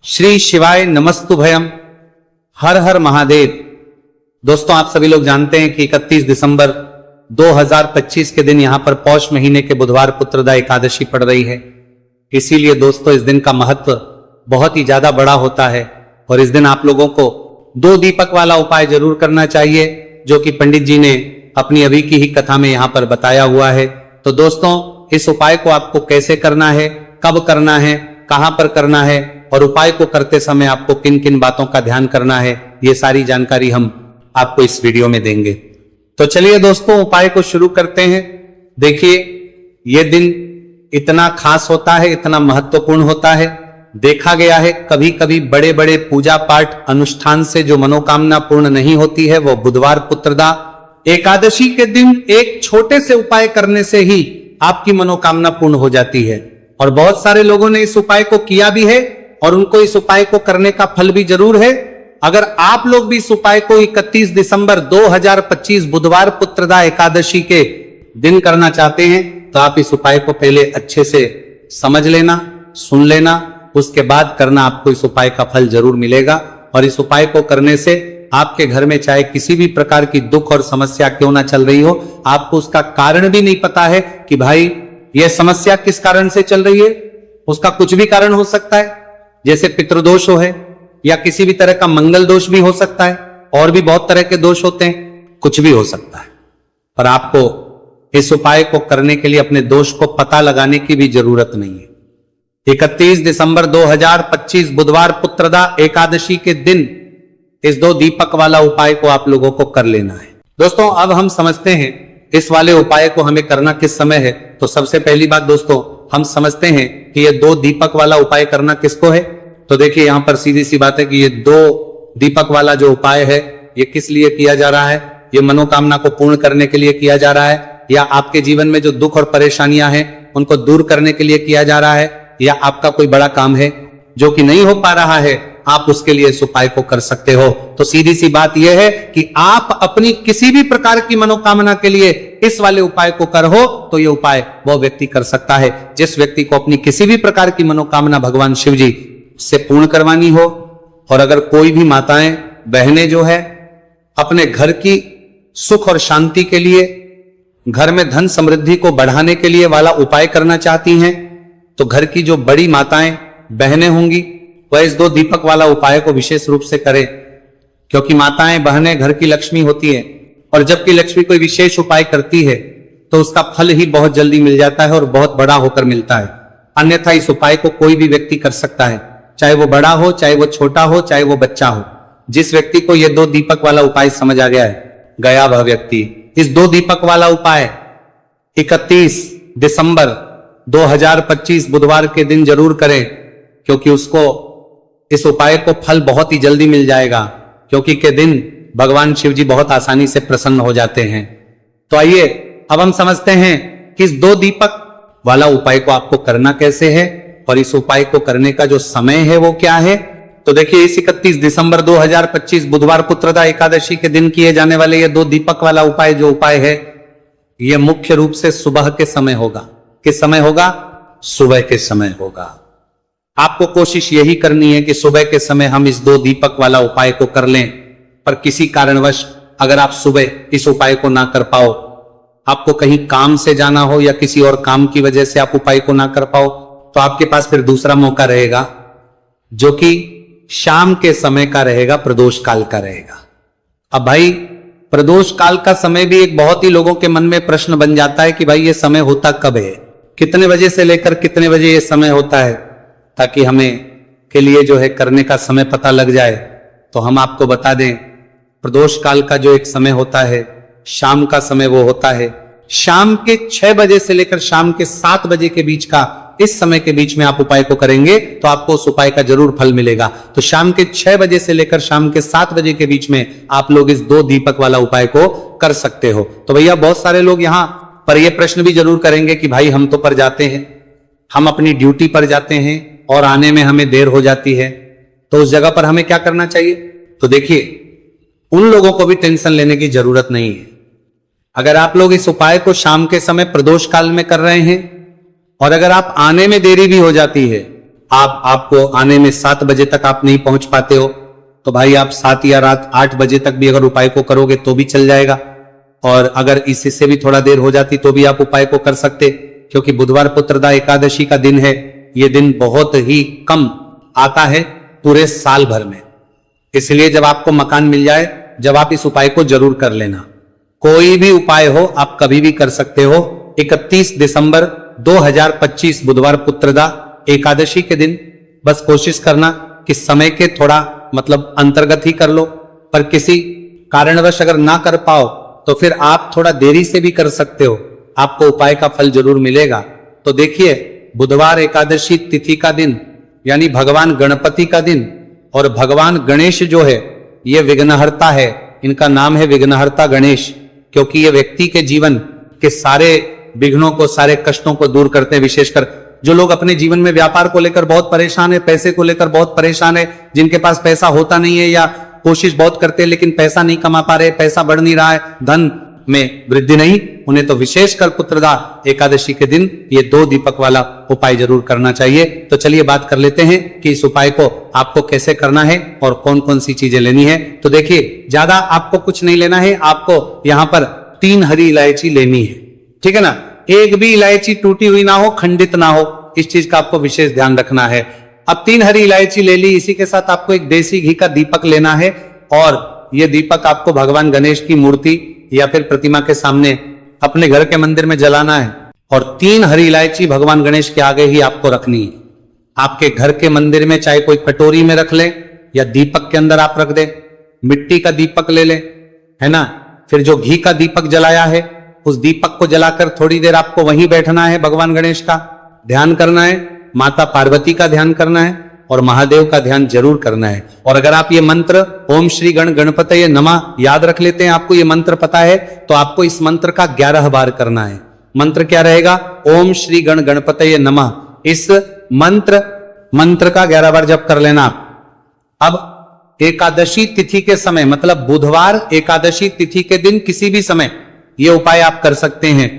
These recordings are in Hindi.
श्री शिवाय नमस्तुभयम। हर हर महादेव। दोस्तों, आप सभी लोग जानते हैं कि 31 दिसंबर 2025 के दिन यहां पर पौष महीने के बुधवार पुत्रदा एकादशी पड़ रही है। इसीलिए दोस्तों, इस दिन का महत्व बहुत ही ज्यादा बड़ा होता है और इस दिन आप लोगों को 2 दीपक वाला उपाय जरूर करना चाहिए, जो कि पंडित जी ने अपनी अभी की ही कथा में यहां पर बताया हुआ है। तो दोस्तों, इस उपाय को आपको कैसे करना है, कब करना है, कहां पर करना है और उपाय को करते समय आपको किन किन बातों का ध्यान करना है, ये सारी जानकारी हम आपको इस वीडियो में देंगे। तो चलिए दोस्तों, उपाय को शुरू करते हैं। देखिए, यह दिन इतना खास होता है, इतना महत्वपूर्ण होता है। देखा गया है कभी कभी बड़े बड़े पूजा पाठ अनुष्ठान से जो मनोकामना पूर्ण नहीं होती है, वो बुधवार पुत्रदा एकादशी के दिन एक छोटे से उपाय करने से ही आपकी मनोकामना पूर्ण हो जाती है। और बहुत सारे लोगों ने इस उपाय को किया भी है और उनको इस उपाय को करने का फल भी जरूर है। अगर आप लोग भी इस उपाय को 31 दिसंबर 2025 बुधवार पुत्रदा एकादशी के दिन करना चाहते हैं, तो आप इस उपाय को पहले अच्छे से समझ लेना, सुन लेना, उसके बाद करना। आपको इस उपाय का फल जरूर मिलेगा। और इस उपाय को करने से आपके घर में चाहे किसी भी प्रकार की दुख और समस्या क्यों ना चल रही हो, आपको उसका कारण भी नहीं पता है कि भाई यह समस्या किस कारण से चल रही है, उसका कुछ भी कारण हो सकता है, जैसे पितृदोष हो है या किसी भी तरह का मंगल दोष भी हो सकता है, और भी बहुत तरह के दोष होते हैं, कुछ भी हो सकता है। पर आपको इस उपाय को करने के लिए अपने दोष को पता लगाने की भी जरूरत नहीं है। 31 दिसंबर 2025 बुधवार पुत्रदा एकादशी के दिन इस 2 दीपक वाला उपाय को आप लोगों को कर लेना है। दोस्तों, अब हम समझते हैं इस वाले उपाय को हमें करना किस समय है। तो सबसे पहली बात दोस्तों, हम समझते हैं कि ये 2 दीपक वाला उपाय करना किसको है। तो देखिए, यहां पर सीधी सी बात है कि ये 2 दीपक वाला जो उपाय है, ये किस लिए किया जा रहा है। ये मनोकामना को पूर्ण करने के लिए किया जा रहा है, या आपके जीवन में जो दुख और परेशानियां हैं उनको दूर करने के लिए किया जा रहा है, या आपका कोई बड़ा काम है जो कि नहीं हो पा रहा है, आप उसके लिए इस उपाय को कर सकते हो। तो सीधी सी बात यह है कि आप अपनी किसी भी प्रकार की मनोकामना के लिए इस वाले उपाय को करो, तो यह उपाय वह व्यक्ति कर सकता है जिस व्यक्ति को अपनी किसी भी प्रकार की मनोकामना भगवान शिव जी से पूर्ण करवानी हो। और अगर कोई भी माताएं बहनें जो है अपने घर की सुख और शांति के लिए, घर में धन समृद्धि को बढ़ाने के लिए वाला उपाय करना चाहती हैं, तो घर की जो बड़ी माताएं बहनें होंगी वह इस 2 दीपक वाला उपाय को विशेष रूप से करें, क्योंकि माताएं बहनें घर की लक्ष्मी होती है। और जबकि लक्ष्मी कोई विशेष उपाय करती है तो उसका फल ही बहुत जल्दी मिल जाता है और बहुत बड़ा होकर मिलता है। अन्यथा इस उपाय को कोई भी व्यक्ति कर सकता है, चाहे वो बड़ा हो, चाहे वो छोटा हो, चाहे वो बच्चा हो। जिस व्यक्ति को यह 2 दीपक वाला उपाय समझ आ गया है, गया वह व्यक्ति इस 2 दीपक वाला उपाय 31 दिसंबर 2025 बुधवार के दिन जरूर करें, क्योंकि उसको इस उपाय को फल बहुत ही जल्दी मिल जाएगा, क्योंकि के दिन भगवान शिव जी बहुत आसानी से प्रसन्न हो जाते हैं। तो आइए अब हम समझते हैं कि इस 2 दीपक वाला उपाय को आपको करना कैसे है और इस उपाय को करने का जो समय है वो क्या है। तो देखिए, इस 31 दिसंबर 2025 बुधवार पुत्रदा एकादशी के दिन किए जाने वाले ये 2 दीपक वाला उपाय जो उपाय है, ये मुख्य रूप से सुबह के समय होगा। किस समय होगा? सुबह के समय होगा। आपको कोशिश यही करनी है कि सुबह के समय हम इस 2 दीपक वाला उपाय को कर लें। पर किसी कारणवश अगर आप सुबह इस उपाय को ना कर पाओ, आपको कहीं काम से जाना हो या किसी और काम की वजह से आप उपाय को ना कर पाओ, तो आपके पास फिर दूसरा मौका रहेगा, जो कि शाम के समय का रहेगा, प्रदोष काल का रहेगा। अब भाई, प्रदोष काल का समय भी एक बहुत ही लोगों के मन में प्रश्न बन जाता है कि भाई ये समय होता कब है, कितने बजे से लेकर कितने बजे ये समय होता है, ताकि हमें के लिए जो है करने का समय पता लग जाए। तो हम आपको बता दें, प्रदोष काल का जो एक समय होता है, शाम का समय, वो होता है शाम के 6 बजे से लेकर शाम के 7 बजे के बीच का। इस समय के बीच में आप उपाय को करेंगे तो आपको उस उपाय का जरूर फल मिलेगा। तो शाम के 6 बजे से लेकर शाम के 7 बजे के बीच में आप लोग इस 2 दीपक वाला उपाय को कर सकते हो। तो भैया, बहुत सारे लोग यहां पर यह प्रश्न भी जरूर करेंगे कि भाई हम तो पर जाते हैं, हम अपनी ड्यूटी पर जाते हैं और आने में हमें देर हो जाती है, तो उस जगह पर हमें क्या करना चाहिए। तो देखिए, उन लोगों को भी टेंशन लेने की जरूरत नहीं है। अगर आप लोग इस उपाय को शाम के समय प्रदोष काल में कर रहे हैं और अगर आप आने में देरी भी हो जाती है आपको आने में 7 बजे तक आप नहीं पहुंच पाते हो, तो भाई आप 7 या रात 8 बजे तक भी अगर उपाय को करोगे तो भी चल जाएगा। और अगर इससे भी थोड़ा देर हो जाती तो भी आप उपाय को कर सकते, क्योंकि बुधवार पुत्रदा एकादशी का दिन है। ये दिन बहुत ही कम आता है पूरे साल भर में, इसलिए जब आपको मकान मिल जाए, जब आप इस उपाय को जरूर कर लेना। कोई भी उपाय हो आप कभी भी कर सकते हो। 31 दिसंबर 2025 बुधवार पुत्रदा एकादशी के दिन बस कोशिश करना कि समय के थोड़ा मतलब अंतर्गत ही कर लो, पर किसी कारणवश अगर ना कर पाओ तो फिर आप थोड़ा देरी से भी कर सकते हो, आपको उपाय का फल जरूर मिलेगा। तो देखिए, बुधवार एकादशी तिथि का दिन यानी भगवान गणपति का दिन, और भगवान गणेश जो है ये विघ्नहर्ता है, इनका नाम है विघ्नहर्ता गणेश, क्योंकि ये व्यक्ति के जीवन के सारे विघ्नों को, सारे कष्टों को दूर करते हैं। विशेषकर जो लोग अपने जीवन में व्यापार को लेकर बहुत परेशान है, पैसे को लेकर बहुत परेशान है, जिनके पास पैसा होता नहीं है या कोशिश बहुत करते हैं लेकिन पैसा नहीं कमा पा रहे, पैसा बढ़ नहीं रहा है, धन में वृद्धि नहीं, उन्हें तो विशेषकर पुत्रदा एकादशी के दिन ये 2 दीपक वाला उपाय जरूर करना चाहिए। तो चलिए बात कर लेते हैं कि इस उपाय को आपको कैसे करना है और कौन कौन सी चीजें लेनी है। तो देखिए, ज्यादा आपको कुछ नहीं लेना है, आपको यहां पर 3 हरी इलायची लेनी है, ठीक है ना। एक भी इलायची टूटी हुई ना हो, खंडित ना हो, इस चीज का आपको विशेष ध्यान रखना है। अब 3 हरी इलायची ले ली, इसी के साथ आपको एक देसी घी का दीपक लेना है, और यह दीपक आपको भगवान गणेश की मूर्ति या फिर प्रतिमा के सामने अपने घर के मंदिर में जलाना है, और 3 हरी इलायची भगवान गणेश के आगे ही आपको रखनी है। आपके घर के मंदिर में चाहे कोई कटोरी में रख ले या दीपक के अंदर आप रख दे, मिट्टी का दीपक ले ले, है ना। फिर जो घी का दीपक जलाया है उस दीपक को जलाकर थोड़ी देर आपको वहीं बैठना है, भगवान गणेश का ध्यान करना है, माता पार्वती का ध्यान करना है और महादेव का ध्यान जरूर करना है। और अगर आप ये मंत्र ओम श्री गणपतये नमः याद रख लेते हैं, आपको ये मंत्र पता है, तो आपको इस मंत्र का 11 बार करना है। मंत्र क्या रहेगा? ओम श्री गणपतये नमः। इस मंत्र का 11 बार जप कर लेना आप। अब एकादशी तिथि के समय, मतलब बुधवार एकादशी तिथि के दिन किसी भी समय ये उपाय आप कर सकते हैं।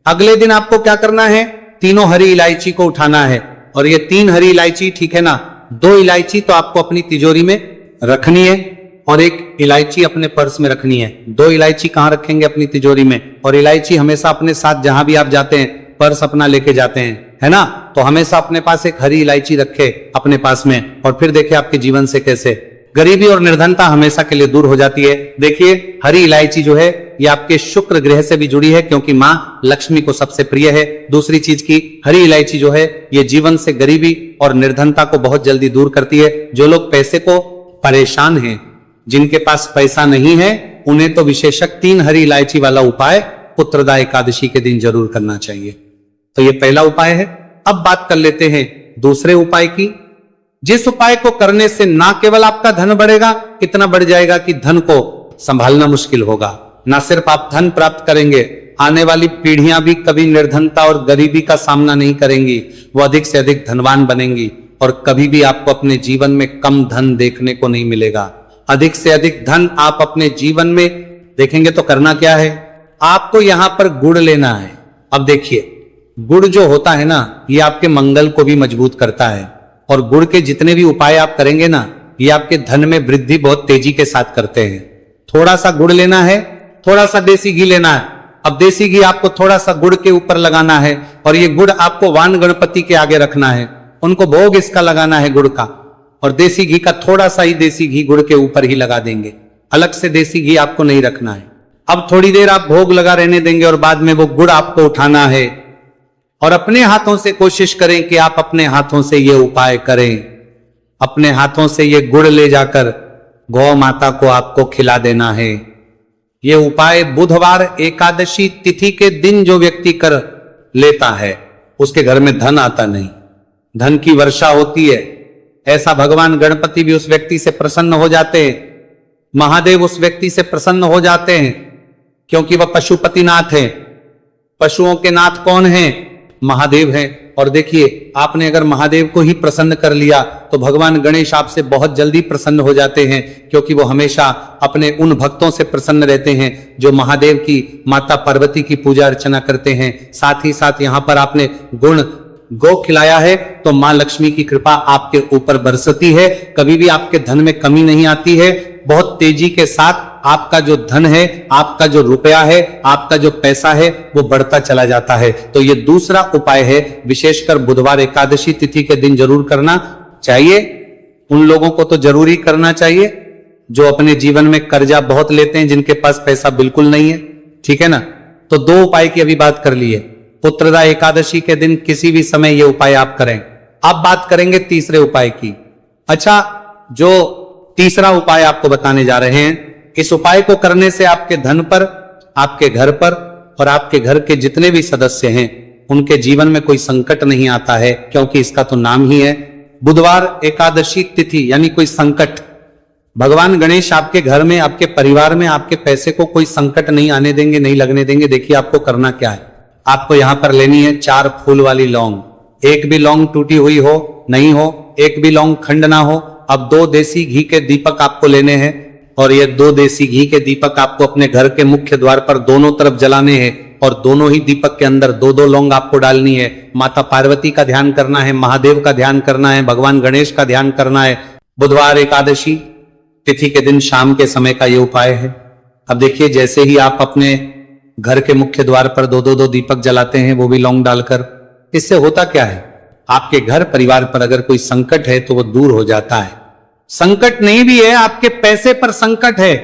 अगले दिन आपको क्या करना है? 3 हरी इलायची को उठाना है, और ये 3 हरी इलायची, ठीक है ना, 2 इलायची तो आपको अपनी तिजोरी में रखनी है और 1 इलायची अपने पर्स में रखनी है। 2 इलायची कहां रखेंगे? अपनी तिजोरी में। और इलायची हमेशा अपने साथ जहां भी आप जाते हैं, पर्स अपना लेके जाते हैं, है ना, तो हमेशा अपने पास एक हरी इलायची रखे अपने पास में, और फिर देखिए आपके जीवन से कैसे गरीबी और निर्धनता हमेशा के लिए दूर हो जाती है। देखिए, हरी इलायची जो है ये आपके शुक्र ग्रह से भी जुड़ी है, क्योंकि मां लक्ष्मी को सबसे प्रिय है। दूसरी चीज की, हरी इलायची जो है ये जीवन से गरीबी और निर्धनता को बहुत जल्दी दूर करती है। जो लोग पैसे को परेशान हैं, जिनके पास पैसा नहीं है, उन्हें तो विशेषक 3 हरी इलायची वाला उपाय पुत्रदा एकादशी के दिन जरूर करना चाहिए। तो ये पहला उपाय है। अब बात कर लेते हैं दूसरे उपाय की, जिस उपाय को करने से ना केवल आपका धन बढ़ेगा, इतना बढ़ जाएगा कि धन को संभालना मुश्किल होगा। ना सिर्फ आप धन प्राप्त करेंगे, आने वाली पीढ़ियां भी कभी निर्धनता और गरीबी का सामना नहीं करेंगी, वो अधिक से अधिक धनवान बनेंगी, और कभी भी आपको अपने जीवन में कम धन देखने को नहीं मिलेगा। अधिक से अधिक धन आप अपने जीवन में देखेंगे। तो करना क्या है? आपको यहां पर गुड़ लेना है। अब देखिए, गुड़ जो होता है ना, ये आपके मंगल को भी मजबूत करता है, और गुड़ के जितने भी उपाय आप करेंगे ना, ये आपके धन में वृद्धि बहुत तेजी के साथ करते हैं। थोड़ा सा गुड़ लेना है, थोड़ा सा देसी घी लेना है। अब देसी घी आपको थोड़ा सा गुड़ के ऊपर लगाना है, और ये गुड़ आपको वान गणपति के आगे रखना है, उनको भोग इसका लगाना है गुड़ का, और देसी घी का थोड़ा सा ही देसी घी गुड़ के ऊपर ही लगा देंगे, अलग से देसी घी आपको नहीं रखना है। अब थोड़ी देर आप भोग लगा रहने देंगे, और बाद में वो गुड़ आपको उठाना है, और अपने हाथों से कोशिश करें कि आप अपने हाथों से ये उपाय करें। अपने हाथों से ये गुड़ ले जाकर गौ माता को आपको खिला देना है। ये उपाय बुधवार एकादशी तिथि के दिन जो व्यक्ति कर लेता है, उसके घर में धन आता नहीं, धन की वर्षा होती है। ऐसा भगवान गणपति भी उस व्यक्ति से प्रसन्न हो जाते हैं, महादेव उस व्यक्ति से प्रसन्न हो जाते हैं, क्योंकि वह पशुपतिनाथ है। पशुओं के नाथ कौन है? महादेव है। और देखिए, आपने अगर महादेव को ही प्रसन्न कर लिया तो भगवान गणेश आपसे बहुत जल्दी प्रसन्न हो जाते हैं, क्योंकि वो हमेशा अपने उन भक्तों से प्रसन्न रहते हैं जो महादेव की, माता पार्वती की पूजा अर्चना करते हैं। साथ ही साथ यहाँ पर आपने गुण गौ खिलाया है तो मां लक्ष्मी की कृपा आपके ऊपर बरसती है, कभी भी आपके धन में कमी नहीं आती है। बहुत तेजी के साथ आपका जो धन है, आपका जो रुपया है, आपका जो पैसा है वो बढ़ता चला जाता है। तो ये दूसरा उपाय है, विशेषकर बुधवार एकादशी तिथि के दिन जरूर करना चाहिए। उन लोगों को तो जरूरी करना चाहिए जो अपने जीवन में कर्जा बहुत लेते हैं, जिनके पास पैसा बिल्कुल नहीं है, ठीक है ना। तो दो उपाय की अभी बात कर ली है। पुत्रदा एकादशी के दिन किसी भी समय ये उपाय आप करें। अब बात करेंगे तीसरे उपाय की। अच्छा, जो तीसरा उपाय आपको बताने जा रहे हैं, इस उपाय को करने से आपके धन पर, आपके घर पर और आपके घर के जितने भी सदस्य हैं उनके जीवन में कोई संकट नहीं आता है, क्योंकि इसका तो नाम ही है बुधवार एकादशी तिथि, यानी कोई संकट। भगवान गणेश आपके घर में, आपके परिवार में, आपके पैसे को कोई संकट नहीं आने देंगे, नहीं लगने देंगे। देखिए आपको करना क्या है, आपको यहां पर लेनी है 4 फूल वाली लौंग। एक भी लौंग टूटी हुई हो, नहीं हो, एक भी लौंग खंड ना हो। अब 2 देसी घी के दीपक आपको लेने हैं और ये 2 देसी घी के दीपक आपको अपने घर के मुख्य द्वार पर दोनों तरफ जलाने हैं और दोनों ही दीपक के अंदर 2-2 लौंग आपको डालनी है। माता पार्वती का ध्यान करना है, महादेव का ध्यान करना है, भगवान गणेश का ध्यान करना है। बुधवार एकादशी तिथि के दिन शाम के समय का यह उपाय है। अब देखिए, जैसे ही आप अपने घर के मुख्य द्वार पर 2-2 दीपक जलाते हैं, वो भी लौंग डालकर, इससे होता क्या है, आपके घर परिवार पर अगर कोई संकट है तो वो दूर हो जाता है। संकट नहीं भी है, आपके पैसे पर संकट है,